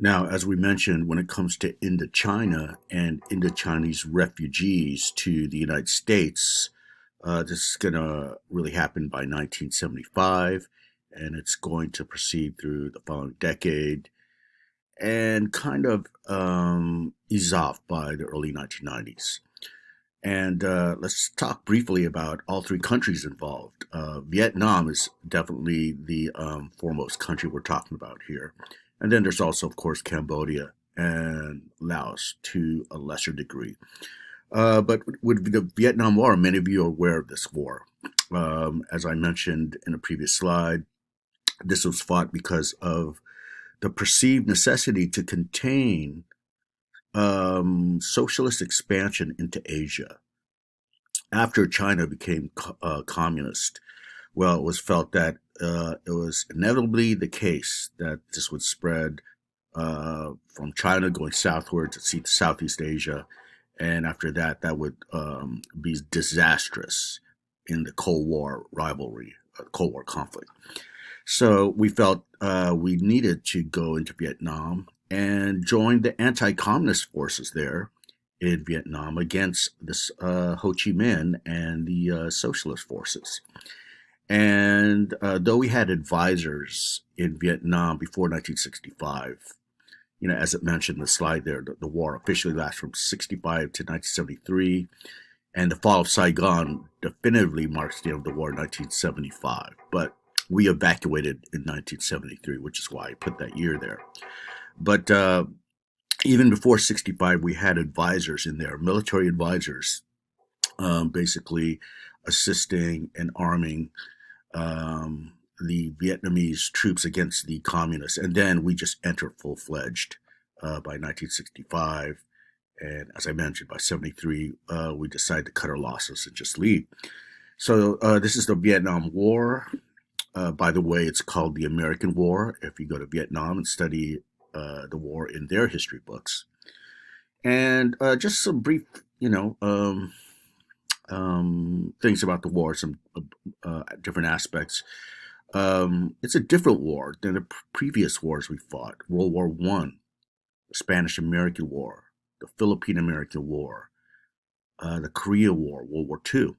Now, as we mentioned, when it comes to Indochina and Indochinese refugees to the United States, this is going to really happen by 1975, and it's going to proceed through the following decade and kind of ease off by the early 1990s. And let's talk briefly about all three countries involved. Vietnam is definitely the foremost country we're talking about here. And then there's also, of course, Cambodia and Laos to a lesser degree. But with the Vietnam War, many of you are aware of this war. As I mentioned in a previous slide, this was fought because of the perceived necessity to contain socialist expansion into Asia after China became communist. Well, it was felt that it was inevitably the case that this would spread from China going southward to Southeast Asia, and after that, that would be disastrous in the Cold War rivalry, Cold War conflict. So we felt we needed to go into Vietnam and join the anti-communist forces there in Vietnam against this Ho Chi Minh and the socialist forces. And though we had advisors in Vietnam before 1965, as it mentioned in the slide there, the war officially lasted from 65 to 1973, and the fall of Saigon definitively marks the end of the war in 1975. But we evacuated in 1973, which is why I put that year there. But even before 65, we had advisors in there, military advisors, basically assisting and arming the Vietnamese troops against the communists. And then we just entered full-fledged by 1965. And as I mentioned, by 73, we decided to cut our losses and just leave. So this is the Vietnam War. By the way, it's called the American War if you go to Vietnam and study the war in their history books. And just some brief, things about the war, some different aspects. It's a different war than the previous wars we fought. World War One, the Spanish-American War, the Philippine-American War, the Korea War, World War Two.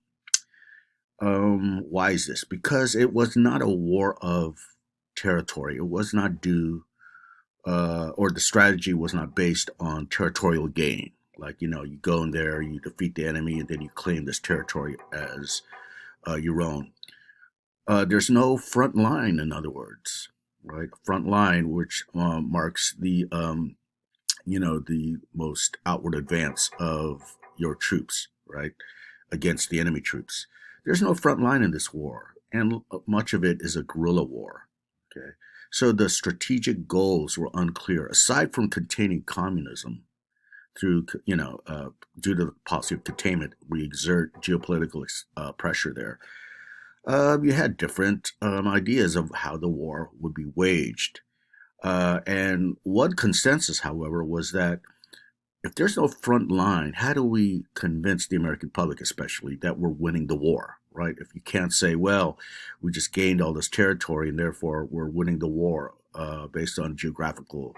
Why is this? Because it was not a war of territory. It was not due, or the strategy was not based on territorial gain. Like, you go in there, you defeat the enemy, and then you claim this territory as your own. There's no front line, in other words, right? Front line, which marks the most outward advance of your troops, right, against the enemy troops. There's no front line in this war, and much of it is a guerrilla war. Okay, so the strategic goals were unclear. Aside from containing communism through, due to the policy of containment, we exert geopolitical pressure there. You had different ideas of how the war would be waged. And one consensus, however, was that if there's no front line, how do we convince the American public, especially, that we're winning the war, right? If you can't say, well, we just gained all this territory and therefore we're winning the war based on geographical,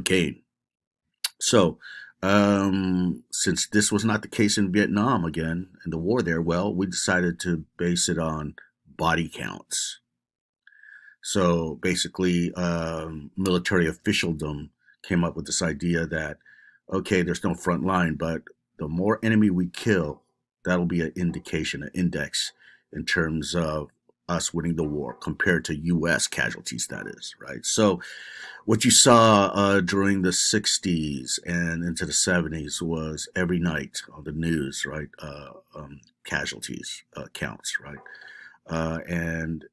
gain. So, since this was not the case in Vietnam again, in the war there, well, we decided to base it on body counts. So basically, military officialdom came up with this idea that, okay, there's no front line, but the more enemy we kill, that'll be an indication, an index in terms of us winning the war compared to U.S. casualties, that is, right? So what you saw during the 60s and into the 70s was every night on the news, right? Casualties counts, right? And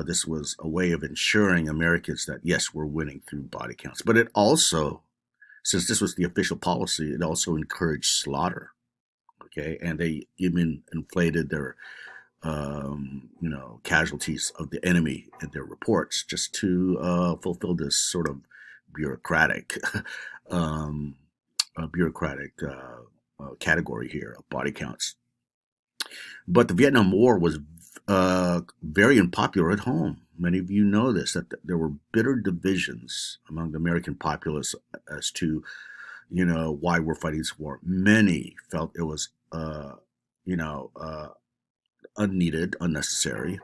this was a way of ensuring Americans that, yes, we're winning through body counts. But it also, since this was the official policy, it also encouraged slaughter. Okay. And they even inflated their, casualties of the enemy in their reports just to fulfill this sort of bureaucratic, um, category here of body counts. But the Vietnam War was very unpopular at home. Many of you know this, that there were bitter divisions among the American populace as to, why we're fighting this war. Many felt it was, you know, uh, unneeded, unnecessary.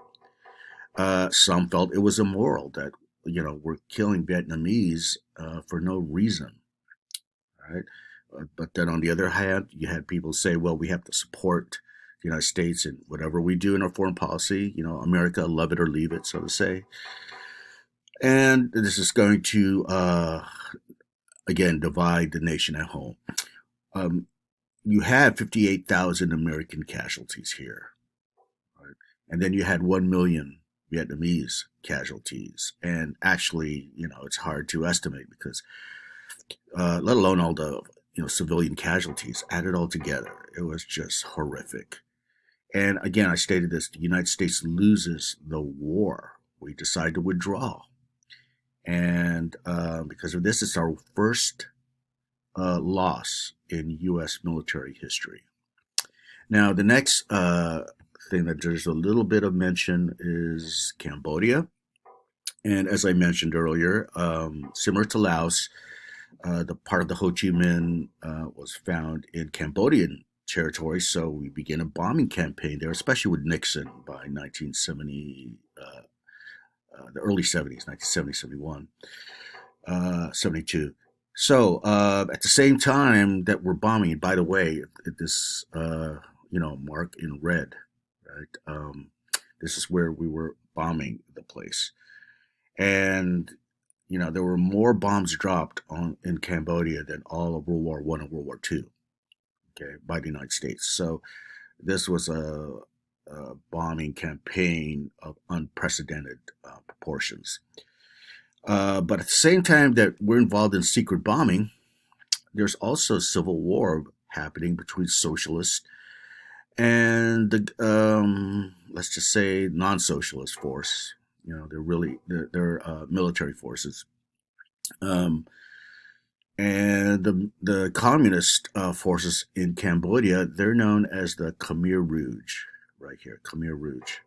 Some felt it was immoral that, we're killing Vietnamese for no reason, right? But then on the other hand, you had people say, well, we have to support the United States in whatever we do in our foreign policy, America, love it or leave it, so to say. And this is going to, again, divide the nation at home. Um, you had 58,000 American casualties here, right? And then you had 1 million Vietnamese casualties. And actually, it's hard to estimate because, let alone all the, civilian casualties, added all together, it was just horrific. And again, I stated this, the United States loses the war. We decide to withdraw. And because of this, it's our first loss in U.S. military history. Now, the next thing that there's a little bit of mention is Cambodia. And as I mentioned earlier, similar to Laos, the part of the Ho Chi Minh was found in Cambodian territory. So we began a bombing campaign there, especially with Nixon by 1970, the early 70s, 1970, 71, 72. So at the same time that we're bombing, by the way, this, mark in red, right? This is where we were bombing the place. And, there were more bombs dropped in Cambodia than all of World War I and World War II, okay, by the United States. So this was a bombing campaign of unprecedented proportions. But at the same time that we're involved in secret bombing, there's also civil war happening between socialists and the, let's just say, non-socialist force. They're military forces. And the communist forces in Cambodia, they're known as the Khmer Rouge, right here, Khmer Rouge.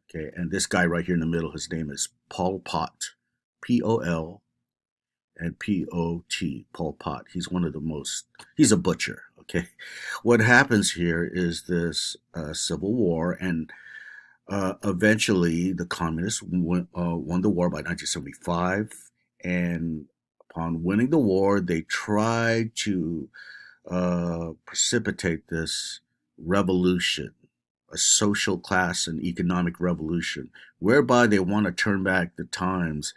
Okay, and this guy right here in the middle, his name is Pol Pot, Pol and Pot, Pol Pot. He's a butcher. Okay, what happens here is this civil war, and eventually the communists won the war by 1975, and upon winning the war, they tried to precipitate this revolution, a social class and economic revolution, whereby they want to turn back the times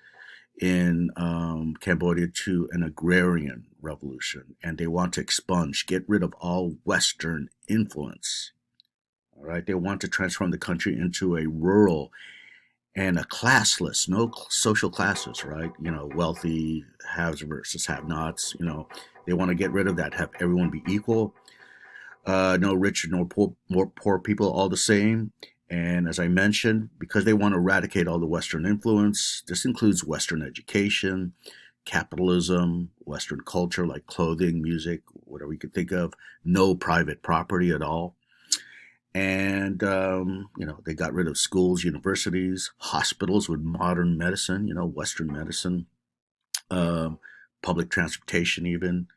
in Cambodia to an agrarian revolution, and they want to get rid of all Western influence. All right, they want to transform the country into a rural and a classless, no social classes, right? Wealthy, haves versus have-nots. They want to get rid of that, have everyone be equal. No rich nor poor people, all the same. And as I mentioned, because they want to eradicate all the Western influence, this includes Western education, capitalism, Western culture like clothing, music, whatever you could think of, no private property at all. And, they got rid of schools, universities, hospitals with modern medicine, Western medicine, public transportation even.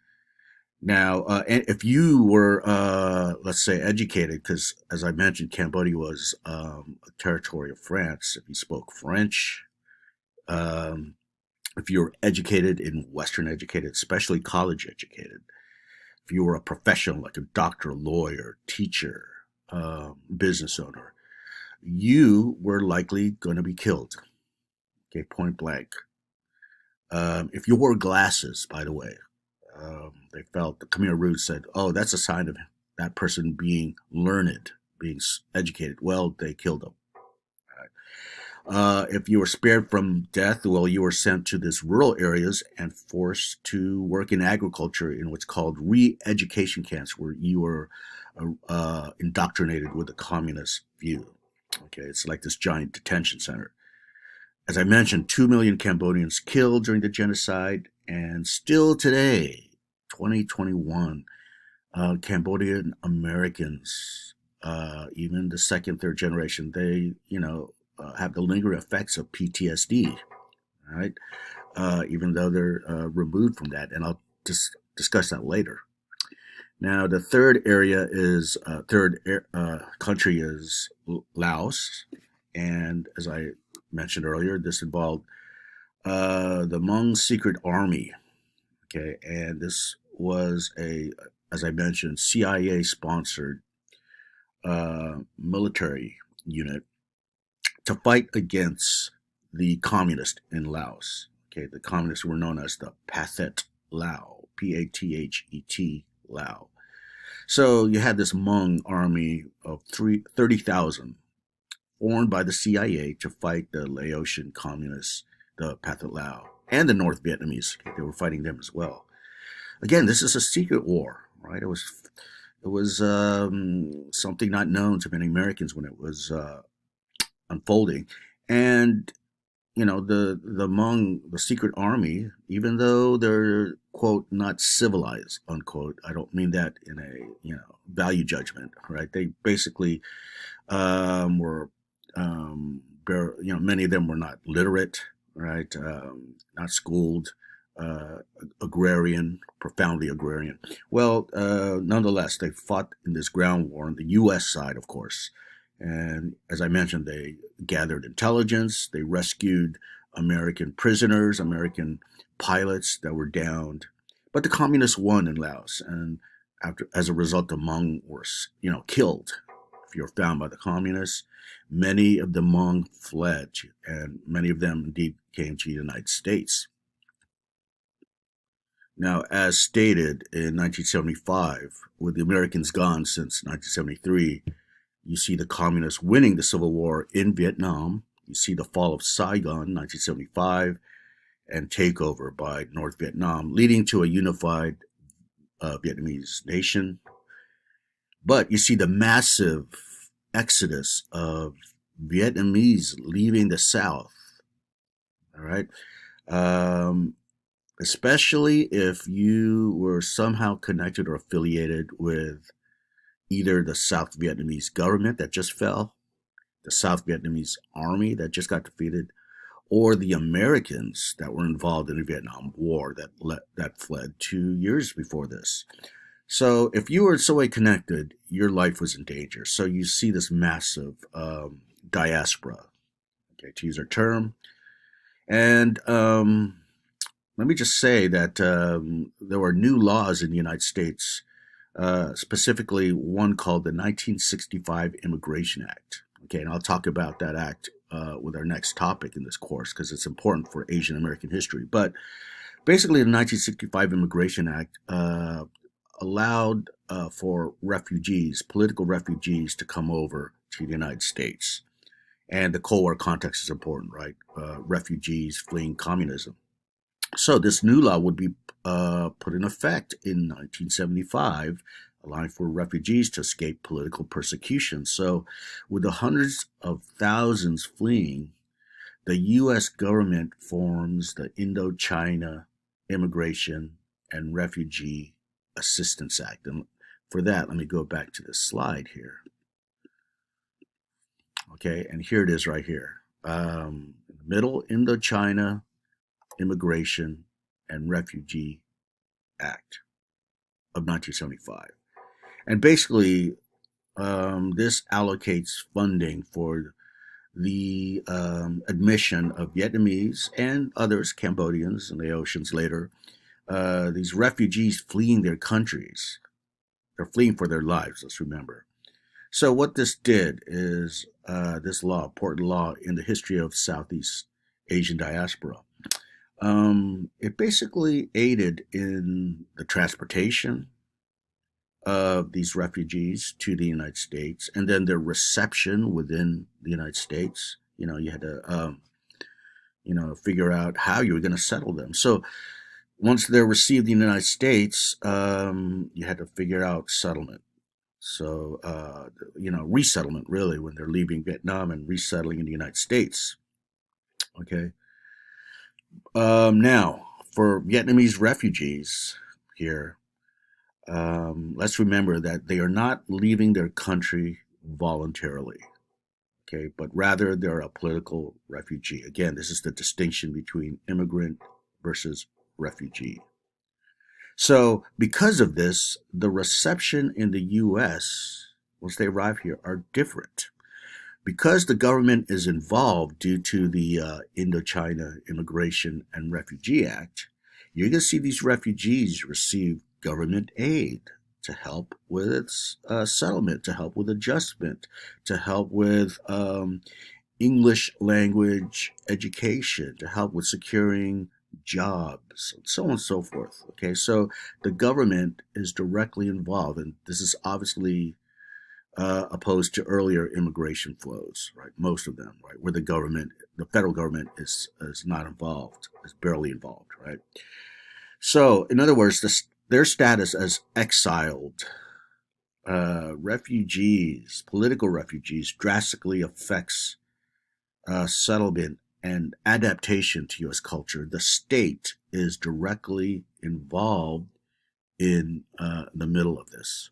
Now, if you were, let's say, educated, because as I mentioned, Cambodia was a territory of France. If you spoke French, if you were educated in Western educated, especially college educated, if you were a professional like a doctor, lawyer, teacher, business owner, you were likely going to be killed, okay, point blank. If you wore glasses, by the way, they felt, the Khmer Rouge said, oh, that's a sign of that person being learned, being educated. Well, they killed them. If you were spared from death, well, you were sent to these rural areas and forced to work in agriculture in what's called re-education camps, where you were indoctrinated with a communist view. Okay, it's like this giant detention center. As I mentioned, 2 million Cambodians killed during the genocide, and still today, 2021, Cambodian Americans, even the second, third generation, they, have the lingering effects of PTSD, right? Even though they're removed from that, and I'll just discuss that later. Now, the third country is Laos, and as I mentioned earlier, this involved the Hmong Secret Army. Okay, and this was as I mentioned, CIA sponsored military unit to fight against the communists in Laos. Okay, the communists were known as the Pathet Lao, Pathet Lao. So you had this Hmong army of 30,000 formed by the CIA to fight the Laotian communists, the Pathet Lao, and the North Vietnamese. Okay, they were fighting them as well. Again, this is a secret war, right? It was something not known to many Americans when it was unfolding, and the Hmong, the secret army, even though they're quote not civilized unquote. I don't mean that in a value judgment, right? They basically were many of them were not literate, right? Not schooled, agrarian, profoundly agrarian. Well, nonetheless, they fought in this ground war on the U.S. side, of course. And as I mentioned, they gathered intelligence, they rescued American prisoners, American pilots that were downed. But the communists won in Laos, and as a result, the Hmong were, killed. If you're found by the communists, many of the Hmong fled, and many of them indeed came to the United States. Now, as stated in 1975, with the Americans gone since 1973, you see the communists winning the Civil War in Vietnam. You see the fall of Saigon, 1975, and takeover by North Vietnam, leading to a unified Vietnamese nation. But you see the massive exodus of Vietnamese leaving the South. All right. Especially if you were somehow connected or affiliated with either the South Vietnamese government that just fell, the South Vietnamese army that just got defeated, or the Americans that were involved in the Vietnam War that fled 2 years before this. So if you were in some way connected, your life was in danger. So you see this massive diaspora, okay, to use our term. And let me just say that there were new laws in the United States, specifically one called the 1965 Immigration Act. Okay, and I'll talk about that act with our next topic in this course because it's important for Asian American history. But basically, the 1965 Immigration Act allowed for refugees, political refugees, to come over to the United States. And the Cold War context is important, right? Refugees fleeing communism. So this new law would be put in effect in 1975, allowing for refugees to escape political persecution. So with the hundreds of thousands fleeing, the U.S. government forms the Indochina Immigration and Refugee Assistance Act. And for that, let me go back to this slide here. Okay, and here it is right here. Middle Indochina Immigration and Refugee Act of 1975. And basically, this allocates funding for the admission of Vietnamese and others, Cambodians and Laotians later, these refugees fleeing their countries. They're fleeing for their lives, let's remember. So what this did is this law, important law in the history of Southeast Asian diaspora, it basically aided in the transportation of these refugees to the United States and then their reception within the United States. You had to, figure out how you were going to settle them. So once they're received in the United States, you had to figure out settlement. So, resettlement really when they're leaving Vietnam and resettling in the United States. Okay. Now, for Vietnamese refugees here, let's remember that they are not leaving their country voluntarily. okay, but rather they're a political refugee. Again, this is the distinction between immigrant versus refugee. So, because of this, the reception in the US, once they arrive here, are different. Because the government is involved due to the Indochina Immigration and Refugee Act, you're going to see these refugees receive government aid to help with its settlement, to help with adjustment, to help with English language education, to help with securing jobs, so on and so forth. Okay, so the government is directly involved, and this is obviously opposed to earlier immigration flows, right? Most of them, right, where the federal government is not involved, is barely involved, right? So, in other words, their status as exiled refugees, political refugees, drastically affects settlement and adaptation to U.S. culture. The state is directly involved in the middle of this.